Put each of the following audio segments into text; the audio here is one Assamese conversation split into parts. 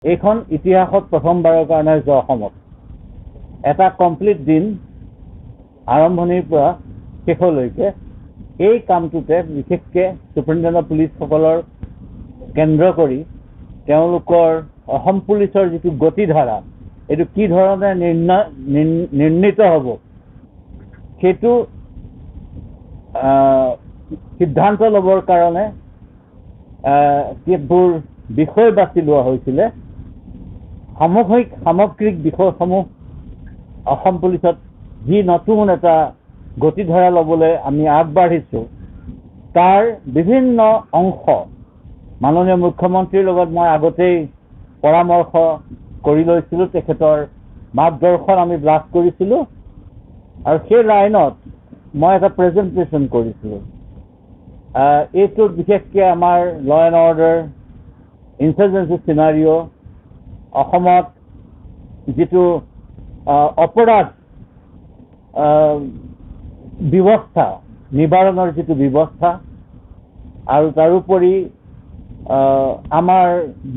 এইখন ইতিহাসত প্ৰথমবাৰৰ কাৰণে অসমত এটা কমপ্লিট দিন আৰম্ভণিৰ পৰা শেষলৈকে এই কামটোতে বিশেষকৈ সুপ্ৰিণ্টেণ্ডেণ্ট অফ পুলিচসকলৰ কেন্দ্ৰ কৰি তেওঁলোকৰ অসম পুলিচৰ যিটো গতিধাৰা এইটো কি ধৰণে নিৰ্ণিত হ'ব সেইটো সিদ্ধান্ত ল'বৰ কাৰণে কেতবোৰ বিষয় বাছি লোৱা হৈছিলে। সামগ্ৰিক বিষয়সমূহ অসম পুলিচত যি নতুন এটা গতিধাৰা ল'বলৈ আমি আগবাঢ়িছোঁ তাৰ বিভিন্ন অংশ মাননীয় মুখ্যমন্ত্ৰীৰ লগত মই আগতেই পৰামৰ্শ কৰি লৈছিলোঁ, তেখেতৰ মাৰ্গদৰ্শন আমি লাভ কৰিছিলোঁ আৰু সেই লাইনত মই এটা প্ৰেজেণ্টেশ্যন কৰিছিলোঁ। এইটোত বিশেষকৈ আমাৰ ল এণ্ড অৰ্ডাৰ ইনচাৰ্জেঞ্চি চিনাৰিঅ' অসমত যিটো অপৰাধ ব্যৱস্থা নিবাৰণৰ যিটো ব্যৱস্থা আৰু তাৰোপৰি আমাৰ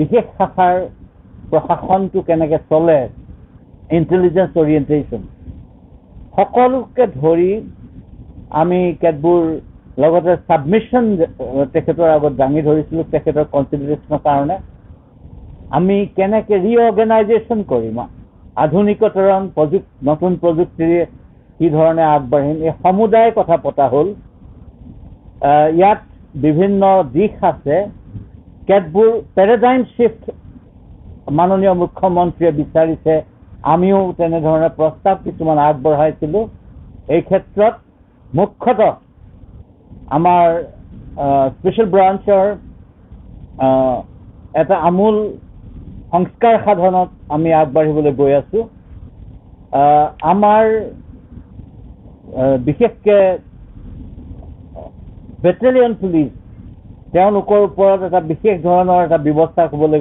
বিশেষ শাখাৰ প্ৰশাসনটো কেনেকৈ চলে, ইণ্টেলিজেঞ্চ অৰিয়েণ্টেশ্যন সকলোকে ধৰি আমি কেতবোৰ লগতে ছাবমিশ্যন তেখেতৰ আগত দাঙি ধৰিছিলোঁ। তেখেতৰ কনচিডাৰেশ্যনৰ কাৰণে আমি কেনেকৈ ৰিঅৰ্গেনাইজেশ্যন কৰিম, আধুনিকতৰণ নতুন প্ৰযুক্তিৰে কি ধৰণে আগবাঢ়িম, এই সমুদায় কথা পতা হ'ল। ইয়াত বিভিন্ন দিশ আছে, কেতবোৰ পেৰাডাইম শ্বিফ্ট মাননীয় মুখ্যমন্ত্ৰীয়ে বিচাৰিছে, আমিও তেনেধৰণে প্ৰস্তাৱ কিছুমান আগবঢ়াইছিলোঁ। এই ক্ষেত্ৰত মুখ্যতঃ আমাৰ স্পেচিয়েল ব্ৰাঞ্চৰ এটা আমূল সংস্কাৰ সাধনত আমি আগবাঢ়িবলৈ গৈ আছোঁ। আমাৰ বিশেষকৈ বেটেলিয়ন পুলিচ তেওঁলোকৰ ওপৰত এটা বিশেষ ধৰণৰ এটা ব্যৱস্থা হ'বলৈ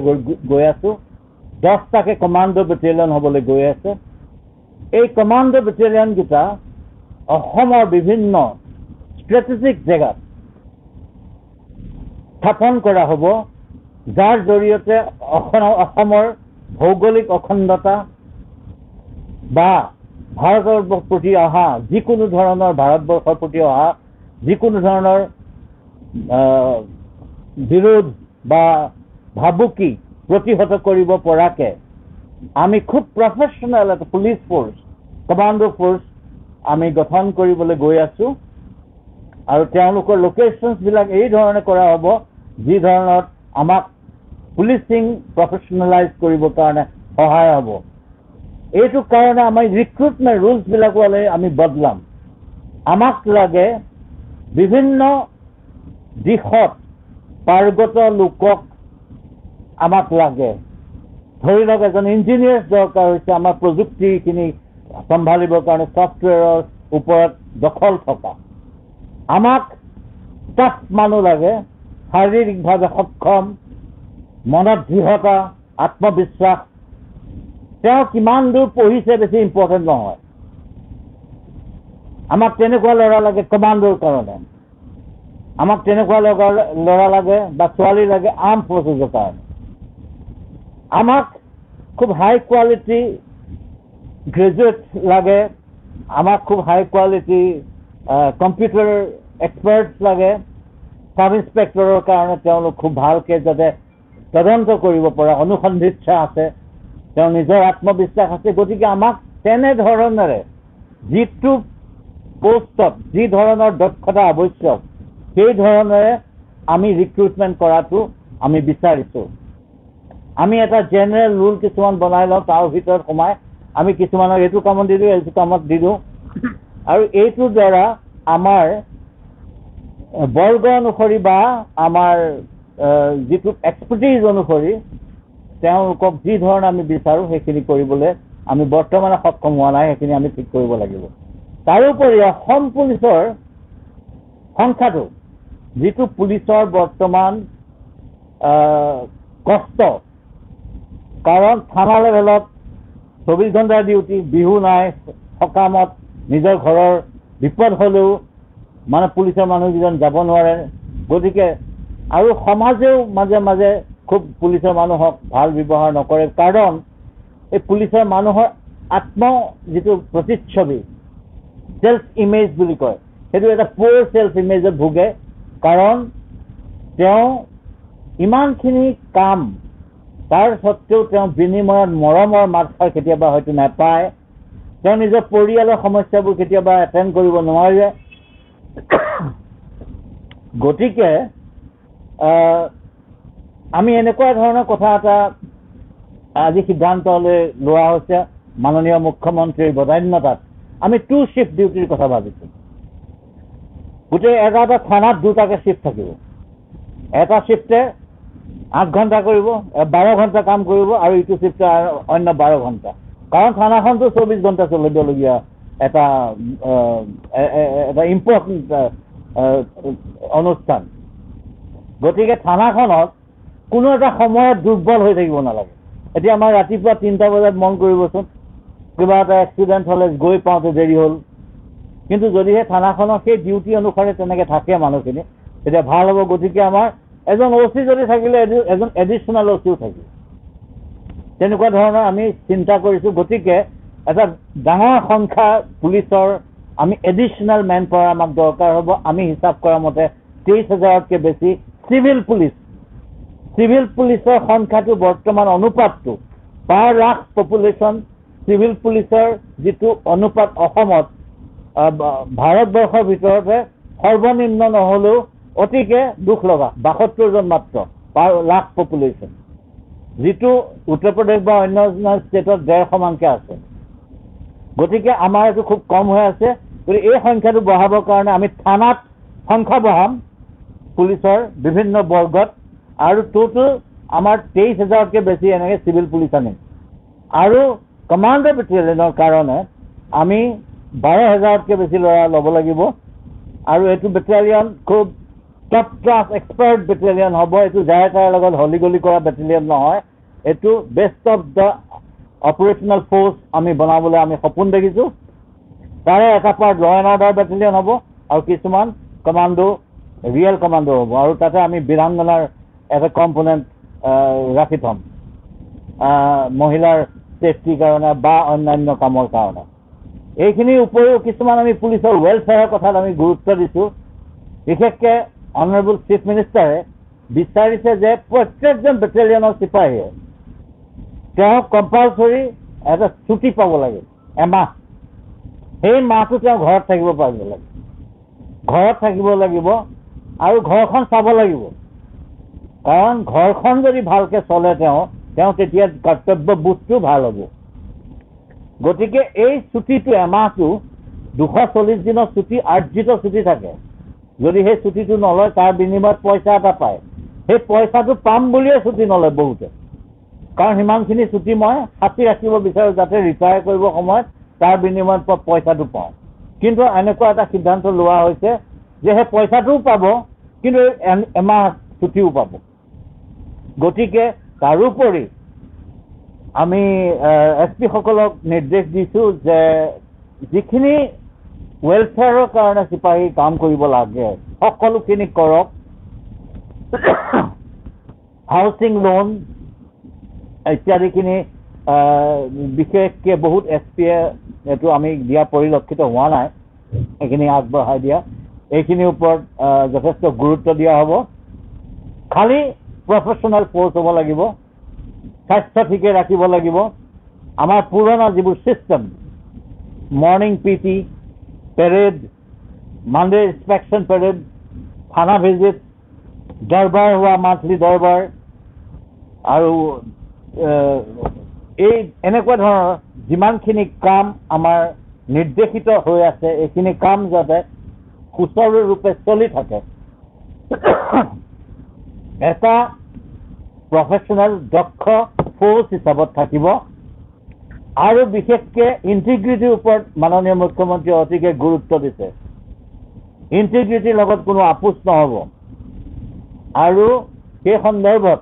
গৈ আছোঁ। 10টাকৈ কমাণ্ডো বেটেলিয়ন হ'বলৈ গৈ আছে। এই কমাণ্ডো বেটেলিয়নকেইটা অসমৰ বিভিন্ন ষ্ট্ৰেটেজিক জেগাত স্থাপন কৰা হ'ব, যাৰ জৰিয়তে অসমৰ ভৌগোলিক অখণ্ডতা বা ভাৰতৰ প্ৰতি অহা যিকোনো ধৰণৰ ভাৰতবৰ্ষৰ প্ৰতি অহা যিকোনো ধৰণৰ বিৰোধ বা ভাবুকি প্ৰতিহত কৰিব পৰাকৈ আমি খুব প্ৰফেশ্যনেল এটা পুলিচ ফ'ৰ্চ, কমাণ্ডো ফ'ৰ্চ আমি গঠন কৰিবলৈ গৈ আছোঁ। আৰু তেওঁলোকৰ লোকেশ্যনছবিলাক এই ধৰণে কৰা হ'ব যি ধৰণত আমাক পুলিচিং প্ৰফেশ্যনেলাইজ কৰিবৰ কাৰণে সহায় হ'ব। এইটো কাৰণে আমি ৰিক্ৰুটমেণ্ট ৰুলছবিলাকো আমি বদলাম। আমাক লাগে বিভিন্ন দিশত পাৰ্গত লোকক আমাক লাগে। ধৰি লওক এজন ইঞ্জিনিয়াৰ দৰকাৰ হৈছে আমাৰ প্ৰযুক্তিখিনি চম্ভালিবৰ কাৰণে, ছফ্টৱেৰৰ ওপৰত দখল থকা। আমাক টাফ মানুহ লাগে, শাৰীৰিকভাৱে সক্ষম, মনত দৃঢ়তা, আত্মবিশ্বাস। তেওঁ কিমান দূৰ পঢ়িছে বেছি ইম্পৰ্টেণ্ট নহয়। আমাক তেনেকুৱা ল'ৰা লাগে কমাণ্ডোৰ কাৰণে, আমাক তেনেকুৱা ল'ৰা লাগে বা ছোৱালী লাগে আৰ্ম ফ'ৰ্চেছৰ কাৰণে। আমাক খুব হাই কোৱালিটি গ্ৰেজুৱেট লাগে, আমাক খুব হাই কোৱালিটি কম্পিউটাৰ এক্সপাৰ্টছ লাগে। ছাব ইন্সপেক্টৰৰ কাৰণে তেওঁলোক খুব ভালকৈ যাতে তদন্ত কৰিব পৰা অনুসন্ধিৎসা আছে, তেওঁ নিজৰ আত্মবিশ্বাস আছে। গতিকে আমাক তেনেধৰণেৰে যিটো পোষ্টত যি ধৰণৰ দক্ষতা আৱশ্যক সেই ধৰণেৰে আমি ৰিক্ৰুটমেণ্ট কৰাটো আমি বিচাৰিছোঁ। আমি এটা জেনেৰেল ৰুল কিছুমান বনাই লওঁ, তাৰ ভিতৰত সোমাই আমি কিছুমানক এইটো কামত দি দিওঁ, এইটো কামত দি দিওঁ। আৰু এইটোৰ দ্বাৰা আমাৰ বৰ্গ অনুসৰি বা আমাৰ যিটো এক্সপাৰ্টিজ অনুসৰি তেওঁলোকক যি ধৰণে আমি বিচাৰোঁ সেইখিনি কৰিবলৈ আমি বৰ্তমানে সক্ষম হোৱা নাই, সেইখিনি আমি ঠিক কৰিব লাগিব। তাৰোপৰি অসম পুলিচৰ সংখ্যাটো, যিটো পুলিচৰ বৰ্তমান কষ্ট, কাৰণ থানা লেভেলত 24 ঘণ্টা ডিউটি, বিহু নাই, সকামত নিজৰ ঘৰৰ বিপদ হ'লেও মানে পুলিচৰ মানুহকেইজন যাব নোৱাৰে। গতিকে আৰু সমাজেও মাজে মাজে খুব পুলিচৰ মানুহক ভাল ব্যৱহাৰ নকৰে কাৰণ এই পুলিচৰ মানুহৰ আত্ম যিটো প্ৰতিচ্ছবি সেলফ ইমেজ বুলি কয় সেইটো এটা পুৰ সেলফ ইমেজত ভোগে কাৰণ তেওঁ ইমানখিনি কাম তাৰ সত্ত্বেও তেওঁ বিনিময়ত মৰমৰ মাতষাৰ কেতিয়াবা হয়তো নাপায় তেওঁ নিজৰ পৰিয়ালৰ সমস্যাবোৰ কেতিয়াবা এটেণ্ড কৰিব নোৱাৰে গতিকে আমি এনেকুৱা ধৰণৰ কথা এটা আজি সিদ্ধান্তলৈ লোৱা হৈছে মাননীয় মুখ্যমন্ত্ৰীৰ বদান্যতাত আমি 2 শিফ্ট ডিউটিৰ কথা ভাবিছোঁ গোটেই এটা থানাত 2টাকে শিফ্ট থাকিব এটা শিফ্টে 8 ঘণ্টা কৰিব 12 ঘণ্টা কাম কৰিব আৰু ইটো শিফ্টে অন্য 12 ঘণ্টা কাৰণ থানাখনটো 24 ঘণ্টা চলিবলগীয়া এটা ইম্পৰ্টেণ্ট অনুষ্ঠান গতিকে থানাখনত কোনো এটা সময়ত দুৰ্বল হৈ থাকিব নালাগে এতিয়া আমাৰ ৰাতিপুৱা 3টা বজাত মন কৰিবচোন কিবা এটা এক্সিডেণ্ট হ'লে গৈ পাওঁতে দেৰি হ'ল কিন্তু যদিহে থানাখনৰ সেই ডিউটি অনুসাৰে তেনেকৈ থাকে মানুহখিনি তেতিয়া ভাল হ'ব গতিকে আমাৰ এজন OC যদি থাকিলে এজন এডিশ্যনেল OCও থাকিব তেনেকুৱা ধৰণৰ আমি চিন্তা কৰিছোঁ গতিকে এটা ডাঙৰ সংখ্যা পুলিচৰ আমি এডিশ্যনেল মেন পাৱাৰ আমাক দৰকাৰ হ'ব আমি হিচাপ কৰা মতে 23,000তকৈ বেছি চিভিল পুলিচৰ সংখ্যাটো বৰ্তমান অনুপাতটো পাৰ লাখ পপুলেশ্যন চিভিল পুলিচৰ যিটো অনুপাত অসমত ভাৰতবৰ্ষৰ ভিতৰতে সৰ্বনিম্ন নহ'লেও অতিকে দুখ লগা 72 জন মাত্ৰ পাৰ লাখ পপুলেশ্যন যিটো উত্তৰ প্ৰদেশ বা অন্য ষ্টেটত 150 মানকৈ আছে গতিকে আমাৰ এইটো খুব কম হৈ আছে গতিকে এই সংখ্যাটো বঢ়াবৰ কাৰণে আমি থানাত সংখ্যা বঢ়াম পুলিচৰ বিভিন্ন বৰ্গত আৰু টোটেল আমাৰ 23,000তকৈ বেছি এনেকৈ চিভিল পুলিচ আনিম আৰু কমাণ্ডো বেটেলিয়নৰ কাৰণে আমি 12,000তকৈ বেছি ল'ৰা ল'ব লাগিব আৰু এইটো বেটেলিয়ন খুব টপ ক্লাছ এক্সপাৰ্ট বেটেলিয়ন হ'ব এইটো যাৰ তাৰ লগত হলিগলি কৰা বেটেলিয়ন নহয় এইটো best of the operational force আমি বনাবলৈ আমি সপোন দেখিছোঁ তাৰে এটা পাৰ্ট ল এণ্ড অৰ্ডাৰ বেটেলিয়ন হ'ব আৰু কিছুমান কমাণ্ডো ৰিয়েল কমাণ্ডো হ'ব আৰু তাতে আমি বীৰাংগনাৰ এটা কম্পনেণ্ট ৰাখি থ'ম মহিলাৰ ছেফটিৰ কাৰণে বা অন্যান্য কামৰ কাৰণে এইখিনিৰ উপৰিও কিছুমান আমি পুলিচৰ ৱেলফেয়াৰৰ কথাত আমি গুৰুত্ব দিছোঁ বিশেষকৈ অনাৰেবল চিফ মিনিষ্টাৰে বিচাৰিছে যে প্ৰত্যেকজন বেটেলিয়নৰ চিপাহীয়ে তেওঁক কম্পালচৰি এটা ছুটি পাব লাগে এমাহ সেই মাহটো তেওঁ ঘৰত থাকিব পাৰিব লাগে ঘৰত থাকিব লাগিব আৰু ঘৰখন চাব লাগিব কাৰণ ঘৰখন যদি ভালকৈ চলে তেওঁ তেতিয়া কৰ্তব্যবোধটো ভাল হ'ব গতিকে এই ছুটিটো এমাহটো 240 দিনৰ ছুটি আৰ্জিত ছুটি থাকে যদি সেই ছুটিটো নলয় তাৰ বিনিময়ত পইচা এটা পায় সেই পইচাটো পাম বুলিয়ে ছুটি নলয় বহুতে কাৰণ সিমানখিনি ছুটি মই সাঁচি ৰাখিব বিচাৰোঁ যাতে ৰিটায়াৰ কৰিব সময়ত তাৰ বিনিময়ত পইচাটো পাওঁ কিন্তু এনেকুৱা এটা সিদ্ধান্ত লোৱা হৈছে যে সেই পইচাটোও পাব কিন্তু এমাহ ছুটিও পাব গতিকে তাৰোপৰি আমি এছপিসকলক নিৰ্দেশ দিছোঁ যে যিখিনি ৱেলফেয়াৰৰ কাৰণে চিপাহী কাম কৰিব লাগে সকলোখিনি কৰক হাউচিং লোন ইত্যাদিখিনি বিশেষকৈ বহুত এছপিয়ে এইটো আমি দিয়া পৰিলক্ষিত হোৱা নাই এইখিনি আগবঢ়াই দিয়া এইখিনিৰ ওপৰত যথেষ্ট গুৰুত্ব দিয়া হ'ব খালি প্ৰফেশ্যনেল ফ'ৰ্চ হ'ব লাগিব স্বাস্থ্য ঠিকে ৰাখিব লাগিব আমাৰ পুৰণা যিবোৰ system morning PT parade Monday inspection parade থানা ভিজিট দৰবাৰ হোৱা মান্থলি দৰবাৰ আৰু এই এনেকুৱা ধৰণৰ যিমানখিনি কাম আমাৰ নিৰ্দেশিত হৈ আছে এইখিনি কাম যাতে সুচাৰুৰূপে চলি থাকে এটা প্ৰফেশ্যনেল দক্ষ ফ'ৰ্চ হিচাপত থাকিব আৰু বিশেষকৈ ইণ্টিগ্ৰিটিৰ ওপৰত মাননীয় মুখ্যমন্ত্ৰীয়ে অতিকে গুৰুত্ব দিছে ইণ্টিগ্ৰিটিৰ লগত কোনো আপোচ নহ'ব আৰু সেই সন্দৰ্ভত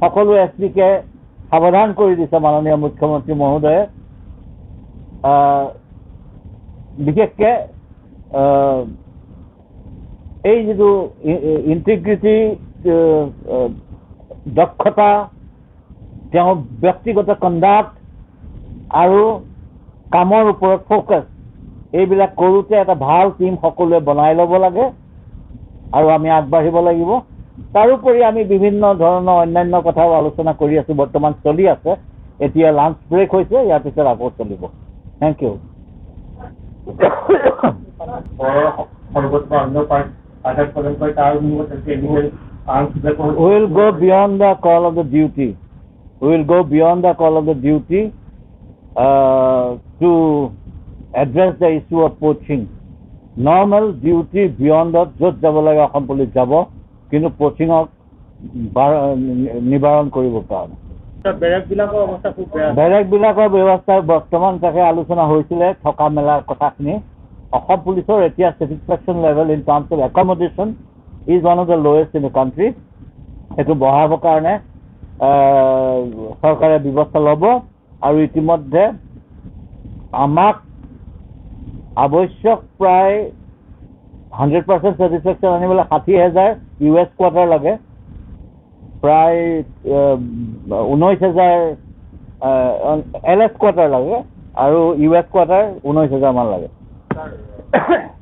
সকলো SPকে সাৱধান কৰি দিছে মাননীয় মুখ্যমন্ত্ৰী মহোদয়ে বিশেষকৈ এই যিটো ইণ্টিগ্ৰিটি দক্ষতা, তেওঁৰ ব্যক্তিগত কণ্ডাক্ট আৰু কামৰ ওপৰত ফ'কাছ, এইবিলাক কৰোঁতে এটা ভাল টিম সকলোৱে বনাই ল'ব লাগে আৰু আমি আগবাঢ়িব লাগিব। তাৰোপৰি আমি বিভিন্ন ধৰণৰ অন্যান্য কথাও আলোচনা কৰি আছোঁ, বৰ্তমান চলি আছে। এতিয়া লাঞ্চ ব্ৰেক হৈছে, ইয়াৰ পিছত আকৌ চলিব। Thank you. We will go beyond the call of the duty. We will go beyond the call of the duty to address the issue of poaching. Normal duty beyond that য'ত যাব লাগে অসম পুলিচ যাব, কিন্তু পচিঙক নিবাৰণ কৰিবৰ কাৰণে বেৰেকবিলাকৰ ব্যৱস্থা বৰ্তমান তাকে আলোচনা হৈছিলে, থকা মেলাৰ কথাখিনি। অসম পুলিচৰ এতিয়া satisfaction level in terms of accommodation is one of the lowest in the country. সেইটো বঢ়াবৰ কাৰণে চৰকাৰে ব্যৱস্থা ল'ব। আৰু ইতিমধ্যে আমাক আৱশ্যক প্ৰায় 100% ছেটিছফেকশ্যন আনিবলৈ 60,000 US কোৱাৰ্টাৰ লাগে, প্ৰায় 19,000 LS কোৱাৰ্টাৰ লাগে, আৰু US কোৱাৰ্টাৰ 19,000 মান লাগে।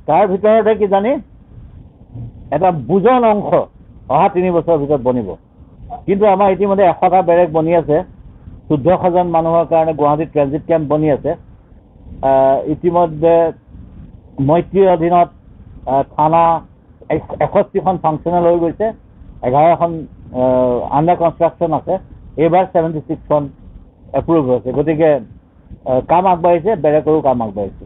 তাৰ ভিতৰতে কিজানি এটা বুজন অংশ অহা 3 বছৰৰ ভিতৰত বনিব। কিন্তু আমাৰ ইতিমধ্যে 100টা বেৰেক বনি আছে, 14,000 মানুহৰ কাৰণে গুৱাহাটীত ট্ৰেনজিট কেম্প বনি আছে। ইতিমধ্যে মৈত্ৰীৰ অধীনত থানা 61খন ফাংচনেল হৈ গৈছে, 11খন আণ্ডাৰ কনষ্ট্ৰাকশ্যন আছে। এইবাৰ 76খন এপ্ৰুভ হৈছে। গতিকে কাম আগবাঢ়িছে, বেৰেকৰো কাম আগবাঢ়িছে।